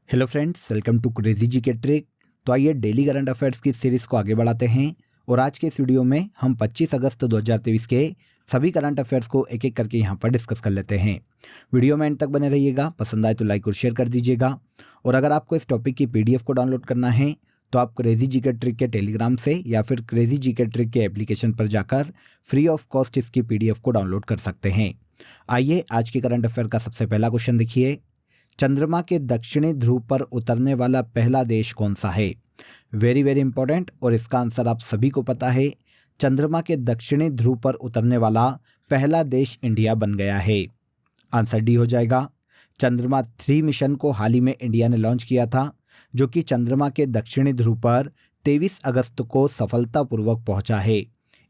Hello friends, welcome to crazy G K trick. तो आइए daily current affairs की series को आगे बढ़ाते हैं और आज के इस वीडियो में हम 25 अगस्त 2023 के सभी करंट अफेयर्स को एक एक करके यहाँ पर डिस्कस कर लेते हैं। वीडियो में एंड तक बने रहिएगा। पसंद आए तो लाइक और शेयर कर दीजिएगा। और अगर आपको इस टॉपिक की पीडीएफ को डाउनलोड करना है तो आप क्रेजी जी के ट्रिक के टेलीग्राम से या फिर क्रेजी जी के ट्रिक के एप्लीकेशन पर जाकर फ्री ऑफ कॉस्ट इसकी पीडीएफ को डाउनलोड कर सकते हैं। आइए आज के करंट अफेयर का सबसे पहला क्वेश्चन देखिए। चंद्रमा के दक्षिणी ध्रुव पर उतरने वाला पहला देश कौन सा है? वेरी वेरी इंपॉर्टेंट, और इसका आंसर आप सभी को पता है। चंद्रमा के दक्षिणी ध्रुव पर उतरने वाला पहला देश इंडिया बन गया है। आंसर डी हो जाएगा। चंद्रमा 3 मिशन को हाल ही में इंडिया ने लॉन्च किया था, जो कि चंद्रमा के दक्षिणी ध्रुव पर 23 अगस्त को सफलतापूर्वक पहुंचा है।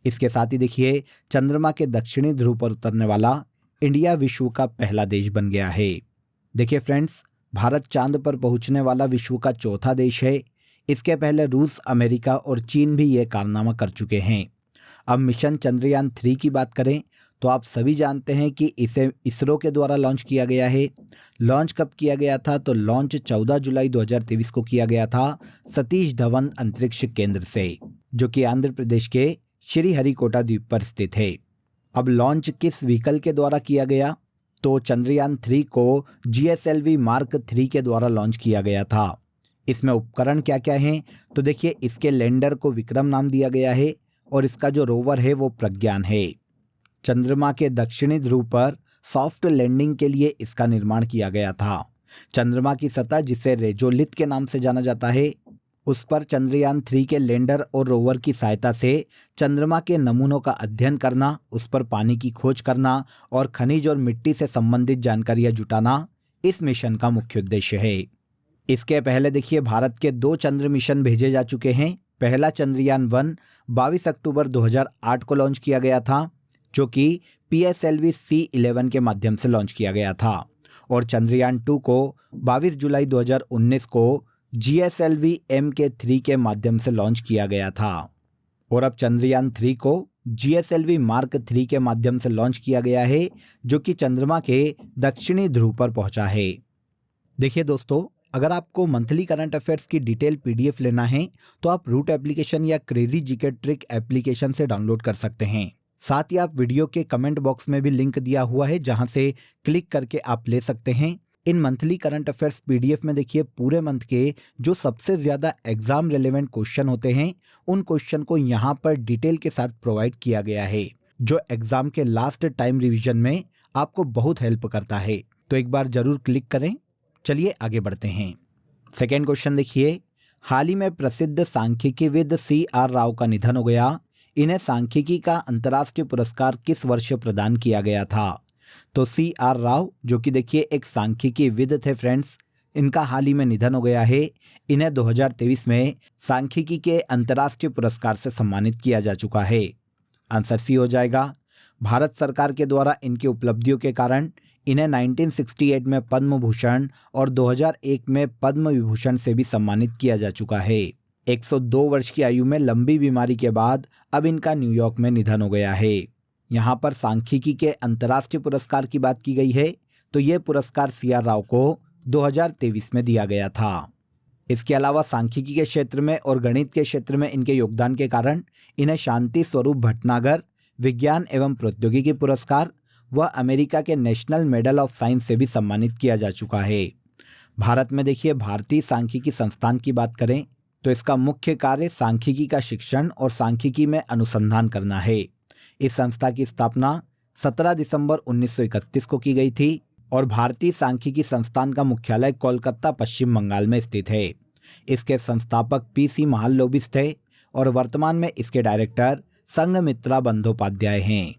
इसके साथ ही देखिए, चंद्रमा के दक्षिणी ध्रुव पर उतरने वाला इंडिया विश्व का पहला देश बन गया है। देखिए फ्रेंड्स, भारत चांद पर पहुंचने वाला विश्व का चौथा देश है। इसके पहले रूस, अमेरिका और चीन भी ये कारनामा कर चुके हैं। अब मिशन चंद्रयान 3 की बात करें तो आप सभी जानते हैं कि इसे इसरो के द्वारा लॉन्च किया गया है। लॉन्च कब किया गया था? तो लॉन्च 14 जुलाई 2023 को किया गया था सतीश धवन अंतरिक्ष केंद्र से, जो कि आंध्र प्रदेश के श्रीहरिकोटा द्वीप पर स्थित है। अब लॉन्च किस व्हीकल के द्वारा किया गया? तो चंद्रयान 3 को GSLV मार्क 3 के द्वारा लॉन्च किया गया था। इसमें उपकरण क्या क्या हैं? तो देखिए, इसके लैंडर को विक्रम नाम दिया गया है और इसका जो रोवर है वो प्रज्ञान है। चंद्रमा के दक्षिणी ध्रुव पर सॉफ्ट लैंडिंग के लिए इसका निर्माण किया गया था। चंद्रमा की सतह, जिसे रेजोलिथ के नाम से जाना जाता है, उस पर चंद्रयान 3 के लैंडर और रोवर की सहायता से चंद्रमा के नमूनों का अध्ययन करना, उस पर पानी की खोज करना और खनिज और मिट्टी से संबंधित जानकारियां जुटाना इस मिशन का मुख्य उद्देश्य है। इसके पहले देखिए, भारत के 2 चंद्र मिशन भेजे जा चुके हैं। पहला चंद्रयान 1 22 अक्टूबर 2008 को लॉन्च किया गया था, जो कि PSLV C11 के माध्यम से लॉन्च किया गया था। और चंद्रयान 2 को 22 जुलाई 2019 को GSLV MK3 के माध्यम से लॉन्च किया गया था। और अब चंद्रयान 3 को GSLV मार्क 3 के माध्यम से लॉन्च किया गया है, जो कि चंद्रमा के दक्षिणी ध्रुव पर पहुंचा है। देखिए दोस्तों, अगर आपको मंथली करंट अफेयर्स की डिटेल PDF लेना है तो आप रूट एप्लीकेशन या क्रेजी जीके ट्रिक एप्लीकेशन से डाउनलोड कर सकते हैं। साथ ही आप वीडियो के कमेंट बॉक्स में भी लिंक दिया हुआ है, जहां से क्लिक करके आप ले सकते हैं। इन मंथली करंट अफेयर्स PDF में देखिए, पूरे मंथ के जो सबसे ज़्यादा एग्जाम रिलेवेंट क्वेश्चन होते हैं, उन क्वेश्चन को यहाँ पर डिटेल के साथ प्रोवाइड किया गया है, जो एग्जाम के लास्ट टाइम रिवीजन में आपको बहुत हेल्प करता है। तो एक बार जरूर क्लिक करें। चलिए आगे बढ़ते हैं। सेकेंड क्वेश्चन देखिए। हाल ही में प्रसिद्ध सांख्यिकीविद CR राव का निधन हो गया। इन्हें सांख्यिकी का अंतर्राष्ट्रीय पुरस्कार किस वर्ष प्रदान किया गया था? तो CR राव, जो कि देखिए एक सांख्यिकीविद थे फ्रेंड्स, इनका हाल ही में निधन हो गया है। इन्हें 2023 में सांख्यिकी के अंतर्राष्ट्रीय पुरस्कार से सम्मानित किया जा चुका है। आंसर सी हो जाएगा। भारत सरकार के द्वारा इनकी उपलब्धियों के कारण इन्हें 1968 में पद्म भूषण और 2001 में पद्म विभूषण से भी सम्मानित किया जा चुका है। 102 वर्ष की आयु में लंबी बीमारी के बाद अब इनका न्यूयॉर्क में निधन हो गया है। यहाँ पर सांख्यिकी के अंतर्राष्ट्रीय पुरस्कार की बात की गई है, तो ये पुरस्कार CR राव को 2023 में दिया गया था। इसके अलावा सांख्यिकी के क्षेत्र में और गणित के क्षेत्र में इनके योगदान के कारण इन्हें शांति स्वरूप भटनागर विज्ञान एवं प्रौद्योगिकी पुरस्कार व अमेरिका के नेशनल मेडल ऑफ साइंस से भी सम्मानित किया जा चुका है। भारत में देखिए, भारतीय सांख्यिकी संस्थान की बात करें तो इसका मुख्य कार्य सांख्यिकी का शिक्षण और सांख्यिकी में अनुसंधान करना है। इस संस्था की स्थापना 17 दिसंबर 1931 को की गई थी और भारतीय सांख्यिकी संस्थान का मुख्यालय कोलकाता, पश्चिम बंगाल में स्थित है। इसके संस्थापक PC महालनोबिस थे और वर्तमान में इसके डायरेक्टर संघमित्रा बंदोपाध्याय हैं।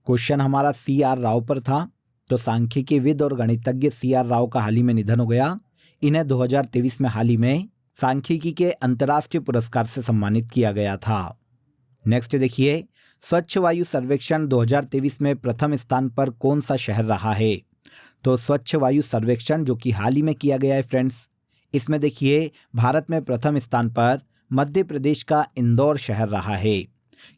क्वेश्चन हमारा CR राव पर था, तो सांख्यिकीविद और गणितज्ञ CR राव का हाल ही में निधन हो गया। इन्हें 2023 में हाल ही में सांख्यिकी के अंतर्राष्ट्रीय पुरस्कार से सम्मानित किया गया था। नेक्स्ट देखिए, स्वच्छ वायु सर्वेक्षण 2023 में प्रथम स्थान पर कौन सा शहर रहा है? तो स्वच्छ वायु सर्वेक्षण जो कि हाल ही में किया गया है फ्रेंड्स, इसमें देखिए भारत में प्रथम स्थान पर मध्य प्रदेश का इंदौर शहर रहा है।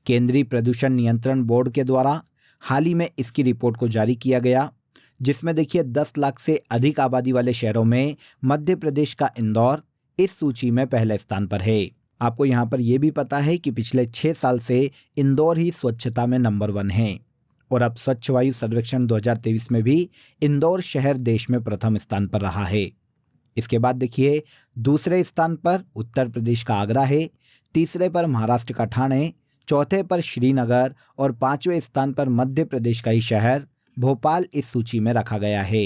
केंद्रीय प्रदूषण नियंत्रण बोर्ड के द्वारा हाल ही में इसकी रिपोर्ट को जारी किया गया, जिसमें देखिए 10 लाख से अधिक आबादी वाले शहरों में मध्य प्रदेश का इंदौर इस सूची में पहले स्थान पर है। आपको यहाँ पर यह भी पता है कि पिछले 6 साल से इंदौर ही स्वच्छता में नंबर 1 है और अब स्वच्छ वायु सर्वेक्षण 2023 में भी इंदौर शहर देश में प्रथम स्थान पर रहा है। इसके बाद देखिए दूसरे स्थान पर उत्तर प्रदेश का आगरा है, तीसरे पर महाराष्ट्र का ठाणे, चौथे पर श्रीनगर और 5वें स्थान पर मध्य प्रदेश का ही शहर भोपाल इस सूची में रखा गया है।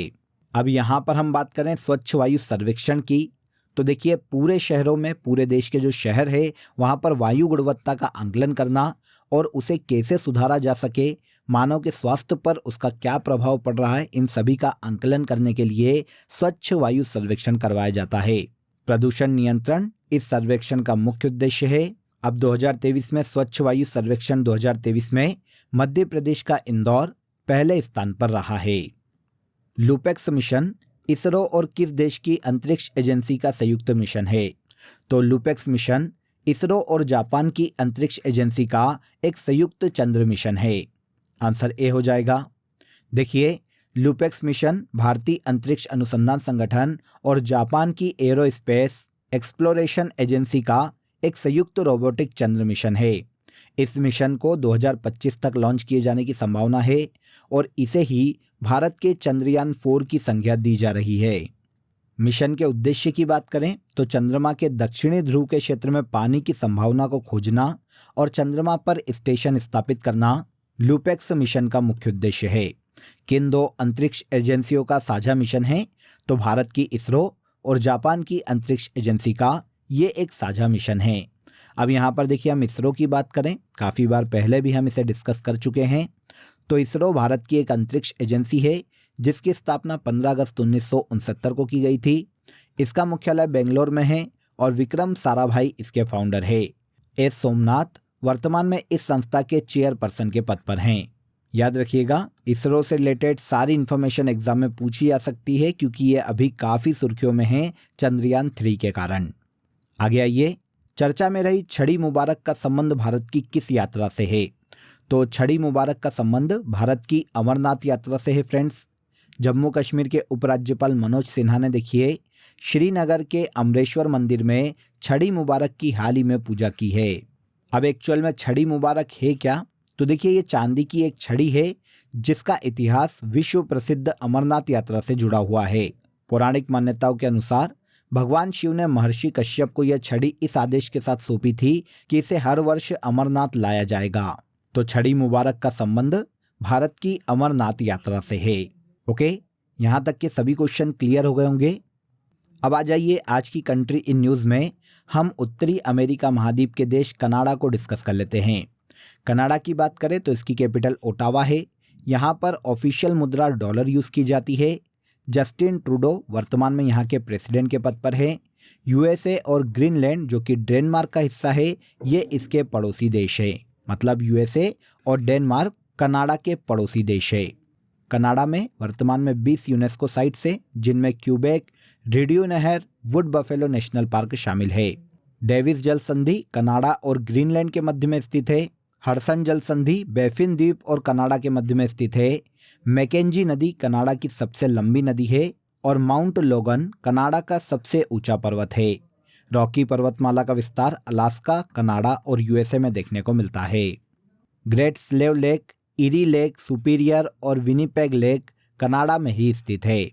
अब यहाँ पर हम बात करें स्वच्छ वायु सर्वेक्षण की, तो देखिए पूरे शहरों में, पूरे देश के जो शहर है वहाँ पर वायु गुणवत्ता का आंकलन करना और उसे कैसे सुधारा जा सके, मानव के स्वास्थ्य पर उसका क्या प्रभाव पड़ रहा है, इन सभी का आंकलन करने के लिए स्वच्छ वायु सर्वेक्षण करवाया जाता है। प्रदूषण नियंत्रण इस सर्वेक्षण का मुख्य उद्देश्य है। अब 2023 में स्वच्छ वायु सर्वेक्षण 2023 में मध्य प्रदेश का इंदौर पहले स्थान पर रहा है। लूपेक्स मिशन इसरो और किस देश की अंतरिक्ष एजेंसी का संयुक्त मिशन है? तो लूपेक्स मिशन इसरो और जापान की अंतरिक्ष एजेंसी का एक संयुक्त चंद्र मिशन है। आंसर ए हो जाएगा। देखिए लूपेक्स मिशन भारतीय अंतरिक्ष अनुसंधान संगठन और जापान की एरोस्पेस एक्सप्लोरेशन एजेंसी का एक संयुक्त रोबोटिक चंद्र मिशन है। इस मिशन को 2025 तक लॉन्च किए जाने की संभावना है और इसे ही भारत के चंद्रयान 4 की संज्ञा दी जा रही है। मिशन के उद्देश्य की बात करें तो चंद्रमा के दक्षिणी ध्रुव के क्षेत्र में पानी की संभावना को खोजना और चंद्रमा पर स्टेशन स्थापित करना लूपेक्स मिशन का मुख्य उद्देश्य है। किन 2 अंतरिक्ष एजेंसियों का साझा मिशन है? तो भारत की इसरो और जापान की अंतरिक्ष एजेंसी का ये एक साझा मिशन है। अब यहाँ पर देखिए हम इसरो की बात करें, काफ़ी बार पहले भी हम इसे डिस्कस कर चुके हैं। तो इसरो भारत की एक अंतरिक्ष एजेंसी है जिसकी स्थापना 15 अगस्त 1969 को की गई थी। इसका मुख्यालय बेंगलोर में है और विक्रम साराभाई इसके फाउंडर है। एस सोमनाथ वर्तमान में इस संस्था के चेयरपर्सन के पद पर हैं। याद रखिएगा इसरो से रिलेटेड सारी इन्फॉर्मेशन एग्जाम में पूछी जा सकती है क्योंकि ये अभी काफ़ी सुर्खियों में है चंद्रयान 3 के कारण। आगे आइए, चर्चा में रही छड़ी मुबारक का संबंध भारत की किस यात्रा से है? तो छड़ी मुबारक का संबंध भारत की अमरनाथ यात्रा से है फ्रेंड्स। जम्मू कश्मीर के उपराज्यपाल मनोज सिन्हा ने देखिए श्रीनगर के अमरेश्वर मंदिर में छड़ी मुबारक की हाल ही में पूजा की है। अब एक्चुअल में छड़ी मुबारक है क्या? तो देखिए ये चांदी की एक छड़ी है जिसका इतिहास विश्व प्रसिद्ध अमरनाथ यात्रा से जुड़ा हुआ है। पौराणिक मान्यताओं के अनुसार भगवान शिव ने महर्षि कश्यप को यह छड़ी इस आदेश के साथ सौंपी थी कि इसे हर वर्ष अमरनाथ लाया जाएगा। तो छड़ी मुबारक का संबंध भारत की अमरनाथ यात्रा से है। ओके, यहाँ तक के सभी क्वेश्चन क्लियर हो गए होंगे। अब आ जाइए आज की कंट्री इन न्यूज़ में हम उत्तरी अमेरिका महाद्वीप के देश कनाडा को डिस्कस कर लेते हैं। कनाडा की बात करें तो इसकी कैपिटल ओटावा है। यहाँ पर ऑफिशियल मुद्रा डॉलर यूज़ की जाती है। जस्टिन ट्रूडो वर्तमान में यहाँ के प्रेसिडेंट के पद पर है। यूएसए और ग्रीनलैंड जो कि डेनमार्क का हिस्सा है ये इसके पड़ोसी देश है। मतलब यूएसए और डेनमार्क कनाडा के पड़ोसी देश है। कनाडा में वर्तमान में 20 यूनेस्को साइट्स है जिनमें क्यूबेक, रेडियो नहर, वुड बफेलो नेशनल पार्क शामिल है। डेविस जल संधि कनाडा और ग्रीनलैंड के मध्य में स्थित है। हडसन जल संधि बैफिन द्वीप और कनाडा के मध्य में स्थित है। मैकेंजी नदी कनाडा की सबसे लंबी नदी है और माउंट लोगन कनाडा का सबसे ऊंचा पर्वत है। रॉकी पर्वतमाला का विस्तार अलास्का, कनाडा और यूएसए में देखने को मिलता है। Great slave lake, eri lake, superior और विनिपेग लेक कनाडा में ही स्थित है।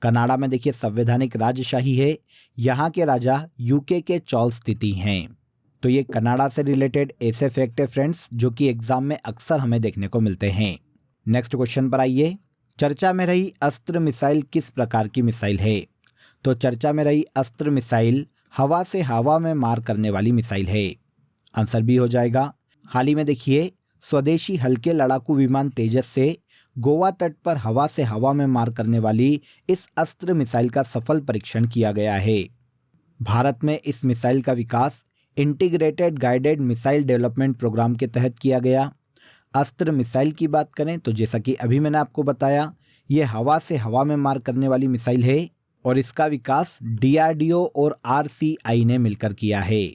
कनाडा में देखिए संवैधानिक राजशाही है। यहाँ के राजा यूके के चार्ल्स तृतीय हैं। तो ये कनाडा से रिलेटेड ऐसे फैक्ट है फ्रेंड्स जो कि एग्जाम में अक्सर हमें देखने को मिलते हैं। नेक्स्ट क्वेश्चन पर आइए। चर्चा में रही अस्त्र मिसाइल किस प्रकार की मिसाइल है? तो चर्चा में रही अस्त्र मिसाइल हवा से हवा में मार करने वाली मिसाइल है। आंसर बी हो जाएगा। हाल ही में देखिए स्वदेशी हल्के लड़ाकू विमान तेजस से गोवा तट पर हवा से हवा में मार करने वाली इस अस्त्र मिसाइल का सफल परीक्षण किया गया है। भारत में इस मिसाइल का विकास integrated guided missile development programme के तहत किया गया। अस्त्र मिसाइल की बात करें तो जैसा कि अभी मैंने आपको बताया ये हवा से हवा में मार करने वाली मिसाइल है और इसका विकास डीआरडीओ और आरसीआई ने मिलकर किया है।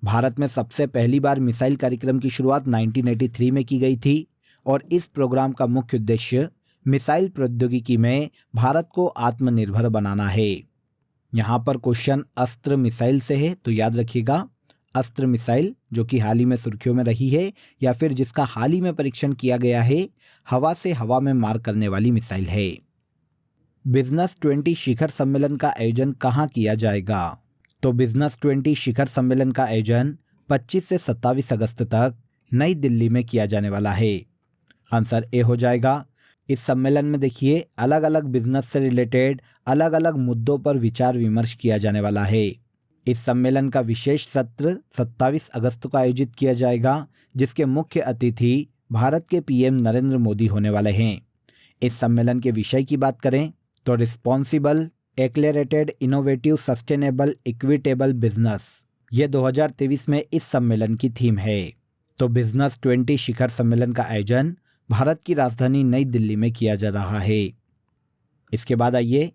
भारत में सबसे पहली बार मिसाइल कार्यक्रम की शुरुआत 1983 में की गई थी और इस प्रोग्राम का मुख्य उद्देश्य मिसाइल प्रौद्योगिकी में भारत को आत्मनिर्भर बनाना है। यहाँ पर क्वेश्चन अस्त्र मिसाइल से है, तो याद रखिएगा अस्त्र मिसाइल जो कि हाल ही में सुर्खियों में रही है या फिर जिसका हाल ही में परीक्षण किया गया है, हवा से हवा में मार करने वाली मिसाइल है। बिजनेस 20 शिखर सम्मेलन का आयोजन कहाँ किया जाएगा? तो बिजनेस 20 शिखर सम्मेलन का आयोजन 25 से 27 अगस्त तक नई दिल्ली में किया जाने वाला है। आंसर ए हो जाएगा। इस सम्मेलन में देखिए अलग अलग बिजनेस से रिलेटेड अलग अलग मुद्दों पर विचार विमर्श किया जाने वाला है। इस सम्मेलन का विशेष सत्र 27 अगस्त को आयोजित किया जाएगा, जिसके मुख्य अतिथि भारत के पीएम नरेंद्र मोदी होने वाले हैं। इस सम्मेलन के विषय की बात करें तो responsible, accelerated, innovative, sustainable, equitable business, ये 2023 में इस सम्मेलन की थीम है। तो बिजनेस 20 शिखर सम्मेलन का आयोजन भारत की राजधानी नई दिल्ली में किया जा रहा है। इसके बाद आइए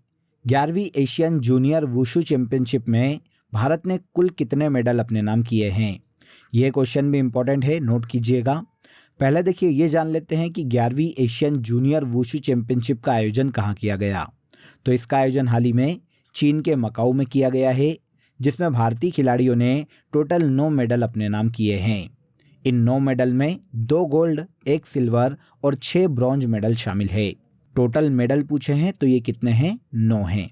11वीं एशियन जूनियर वुशु चैंपियनशिप में भारत ने कुल कितने मेडल अपने नाम किए हैं? यह क्वेश्चन भी इंपॉर्टेंट है, नोट कीजिएगा। पहले देखिए ये जान लेते हैं कि 11वीं एशियन जूनियर वुशु चैंपियनशिप का आयोजन कहाँ किया गया। तो इसका आयोजन हाल ही में चीन के मकाऊ में किया गया है, जिसमें भारतीय खिलाड़ियों ने टोटल 9 मेडल अपने नाम किए हैं। इन 9 मेडल में 2 गोल्ड, 1 सिल्वर और 6 ब्रॉन्ज मेडल शामिल है। टोटल मेडल पूछे हैं तो ये कितने हैं? 9 हैं।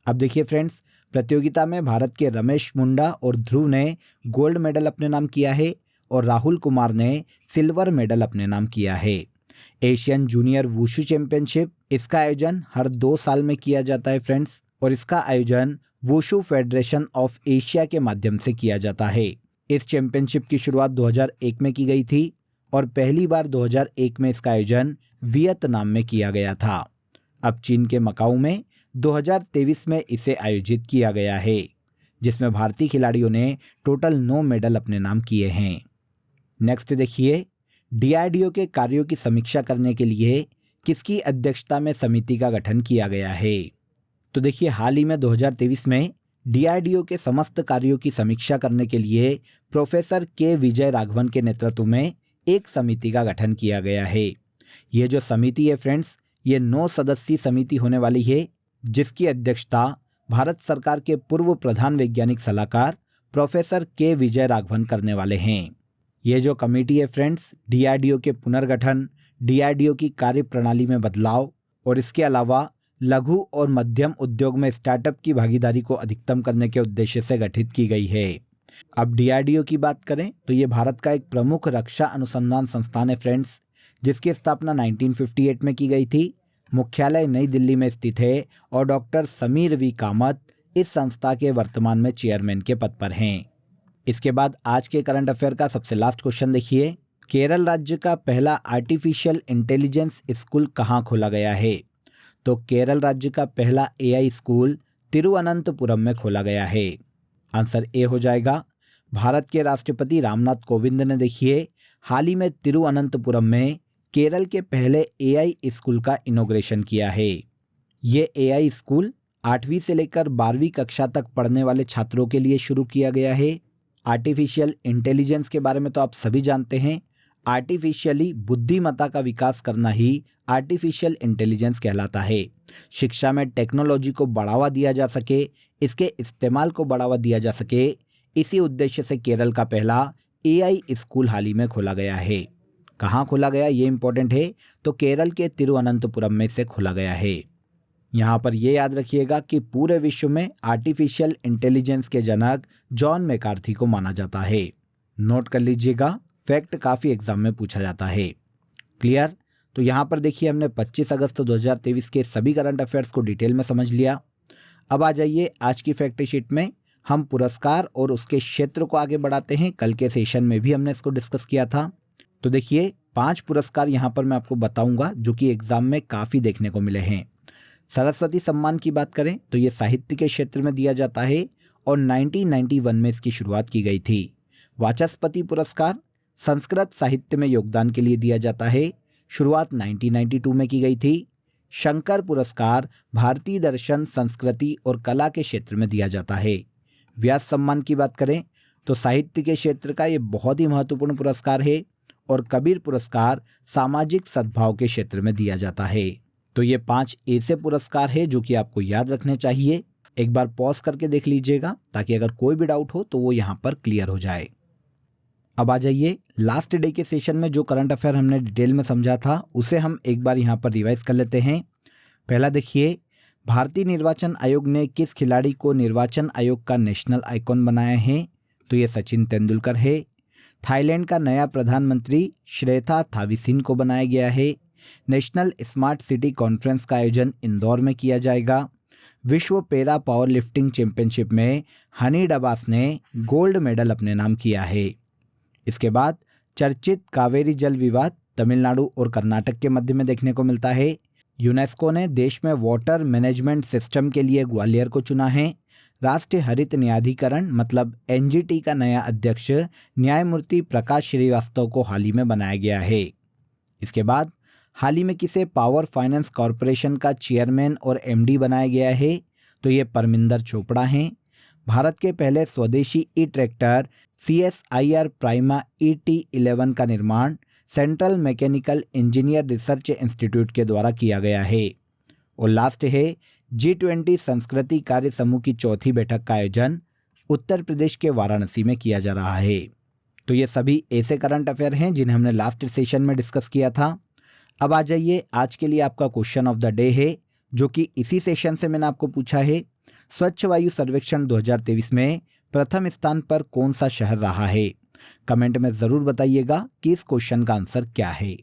अब देखिए फ्रेंड्स, प्रतियोगिता में भारत के रमेश मुंडा और ध्रुव ने गोल्ड मेडल अपने नाम किया है और राहुल कुमार ने सिल्वर मेडल अपने नाम किया है। एशियन जूनियर वुशु चैंपियनशिप, इसका आयोजन हर 2 साल में किया जाता है फ्रेंड्स, और इसका आयोजन वुशु फेडरेशन ऑफ एशिया के माध्यम से किया जाता है। इस चैंपियनशिप की शुरुआत 2001 में की गई थी और पहली बार 2001 में इसका आयोजन वियतनाम में किया गया था। अब चीन के मकाऊ में 2023 में इसे आयोजित किया गया है, जिसमें भारतीय खिलाड़ियों ने टोटल 9 मेडल अपने नाम किए हैं। नेक्स्ट देखिए, डीआरडीओ के कार्यों की समीक्षा करने के लिए किसकी अध्यक्षता में समिति का गठन किया गया है? तो देखिए हाल ही में 2023 में डीआरडीओ के समस्त कार्यों की समीक्षा करने के लिए प्रोफेसर के विजय राघवन के नेतृत्व में एक समिति का गठन किया गया है। ये जो समिति है फ्रेंड्स, ये 9 सदस्यीय समिति होने वाली है, जिसकी अध्यक्षता भारत सरकार के पूर्व प्रधान वैज्ञानिक सलाहकार प्रोफेसर के विजय राघवन करने वाले हैं। ये जो कमेटी है फ्रेंड्स, डीआरडीओ के पुनर्गठन, डीआरडीओ की कार्यप्रणाली में बदलाव और इसके अलावा लघु और मध्यम उद्योग में स्टार्टअप की भागीदारी को अधिकतम करने के उद्देश्य से गठित की गई है। अब डीआरडीओ की बात करें तो ये भारत का एक प्रमुख रक्षा अनुसंधान संस्थान है फ्रेंड्स, जिसकी स्थापना 1958 में की गई थी। मुख्यालय नई दिल्ली में स्थित है और डॉक्टर समीर वी कामत इस संस्था के वर्तमान में चेयरमैन के पद पर हैं। इसके बाद आज के करंट अफेयर का सबसे लास्ट क्वेश्चन देखिए, केरल राज्य का पहला आर्टिफिशियल इंटेलिजेंस स्कूल कहाँ खोला गया है? तो केरल राज्य का पहला एआई स्कूल तिरुवनंतपुरम में खोला गया है। आंसर ए हो जाएगा। भारत के राष्ट्रपति रामनाथ कोविंद ने देखिए हाल ही में तिरुवनंतपुरम में केरल के पहले एआई स्कूल का इनॉग्रेशन किया है। ये एआई स्कूल 8वीं से लेकर 12वीं कक्षा तक पढ़ने वाले छात्रों के लिए शुरू किया गया है। आर्टिफिशियल इंटेलिजेंस के बारे में तो आप सभी जानते हैं, आर्टिफिशियली बुद्धिमत्ता का विकास करना ही आर्टिफिशियल इंटेलिजेंस कहलाता है। शिक्षा में टेक्नोलॉजी को बढ़ावा दिया जा सके, इसके इस्तेमाल को बढ़ावा दिया जा सके, इसी उद्देश्य से केरल का पहला एआई स्कूल हाल ही में खोला गया है। कहाँ खोला गया ये इंपॉर्टेंट है, तो केरल के तिरुवनंतपुरम में से खोला गया है। यहाँ पर यह याद रखिएगा कि पूरे विश्व में आर्टिफिशियल इंटेलिजेंस के जनक जॉन मैकार्थी को माना जाता है। नोट कर लीजिएगा, फैक्ट काफ़ी एग्जाम में पूछा जाता है। क्लियर? तो यहाँ पर देखिए हमने 25 अगस्त 2023 के सभी करंट अफेयर्स को डिटेल में समझ लिया। अब आ जाइए आज की फैक्ट शीट में हम पुरस्कार और उसके क्षेत्र को आगे बढ़ाते हैं। कल के सेशन में भी हमने इसको डिस्कस किया था। तो देखिए 5 पुरस्कार यहाँ पर मैं आपको बताऊंगा जो कि एग्जाम में काफ़ी देखने को मिले हैं। सरस्वती सम्मान की बात करें तो ये साहित्य के क्षेत्र में दिया जाता है और 1991 में इसकी शुरुआत की गई थी। वाचस्पति पुरस्कार संस्कृत साहित्य में योगदान के लिए दिया जाता है, शुरुआत 1992 में की गई थी। शंकर पुरस्कार भारतीय दर्शन, संस्कृति और कला के क्षेत्र में दिया जाता है। व्यास सम्मान की बात करें तो साहित्य के क्षेत्र का ये बहुत ही महत्वपूर्ण पुरस्कार है और कबीर पुरस्कार सामाजिक सद्भाव के क्षेत्र में दिया जाता है। तो ये 5 ऐसे पुरस्कार है जो कि आपको याद रखने चाहिए। एक बार पॉज करके देख लीजिएगा ताकि अगर कोई भी डाउट हो तो वो यहाँ पर क्लियर हो जाए। अब आ जाइए लास्ट डे के सेशन में जो करंट अफेयर हमने डिटेल में समझा था उसे हम एक बार यहाँ पर रिवाइज कर लेते हैं। पहला देखिए, भारतीय निर्वाचन आयोग ने किस खिलाड़ी को निर्वाचन आयोग का नेशनल आइकॉन बनाया है? तो ये सचिन तेंदुलकर है। थाईलैंड का नया प्रधानमंत्री श्रेथा थाविसिन को बनाया गया है। नेशनल स्मार्ट सिटी कॉन्फ्रेंस का आयोजन इंदौर में किया जाएगा। विश्व पैरा पावर लिफ्टिंग चैंपियनशिप में हनीड अब्बास ने गोल्ड मेडल अपने नाम किया है। इसके बाद चर्चित कावेरी जल विवाद तमिलनाडु और कर्नाटक के मध्य में देखने को मिलता है। यूनेस्को ने देश में वाटर मैनेजमेंट सिस्टम के लिए ग्वालियर को चुना है। राष्ट्रीय हरित न्यायाधिकरण मतलब एनजीटी का नया अध्यक्ष न्यायमूर्ति प्रकाश श्रीवास्तव को हाल ही में बनाया गया है। इसके बाद हाल ही में किसे पावर फाइनेंस कॉरपोरेशन का चेयरमैन और एमडी बनाया गया है? तो ये परमिंदर चोपड़ा हैं। भारत के पहले स्वदेशी ई ट्रैक्टर CSIR प्राइमा ET11 का निर्माण central mechanical engineer research institute के द्वारा किया गया है। और लास्ट है G20 संस्कृति कार्य समूह की चौथी बैठक का आयोजन उत्तर प्रदेश के वाराणसी में किया जा रहा है। तो ये सभी ऐसे करंट अफेयर हैं जिन्हें हमने लास्ट सेशन में डिस्कस किया था। अब आ जाइए, आज के लिए आपका क्वेश्चन ऑफ द डे है जो कि इसी सेशन से मैंने आपको पूछा है। स्वच्छ वायु सर्वेक्षण 2023 में प्रथम स्थान पर कौन सा शहर रहा है? कमेंट में ज़रूर बताइएगा कि इस क्वेश्चन का आंसर क्या है।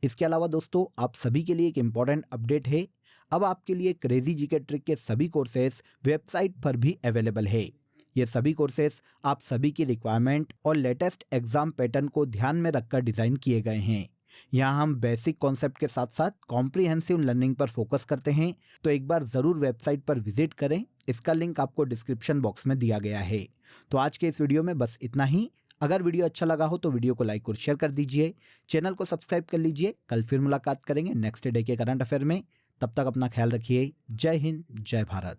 इसके अलावा दोस्तों, आप सभी के लिए एक इम्पॉर्टेंट अपडेट है। अब आपके लिए क्रेजी जीके ट्रिक के सभी कोर्सेस वेबसाइट पर भी अवेलेबल है। ये सभी कोर्सेस आप सभी की रिक्वायरमेंट और लेटेस्ट एग्जाम पैटर्न को ध्यान में रखकर डिज़ाइन किए गए हैं। यहाँ हम बेसिक कॉन्सेप्ट के साथ साथ कॉम्प्रिहेंसिव लर्निंग पर फोकस करते हैं। तो एक बार ज़रूर वेबसाइट पर विजिट करें। इसका लिंक आपको डिस्क्रिप्शन बॉक्स में दिया गया है। तो आज के इस वीडियो में बस इतना ही। अगर वीडियो अच्छा लगा हो तो वीडियो को लाइक और शेयर कर दीजिए। चैनल को सब्सक्राइब कर लीजिए। कल फिर मुलाकात करेंगे नेक्स्ट डे के करंट अफेयर में। तब तक अपना ख्याल रखिए। जय हिंद, जय भारत।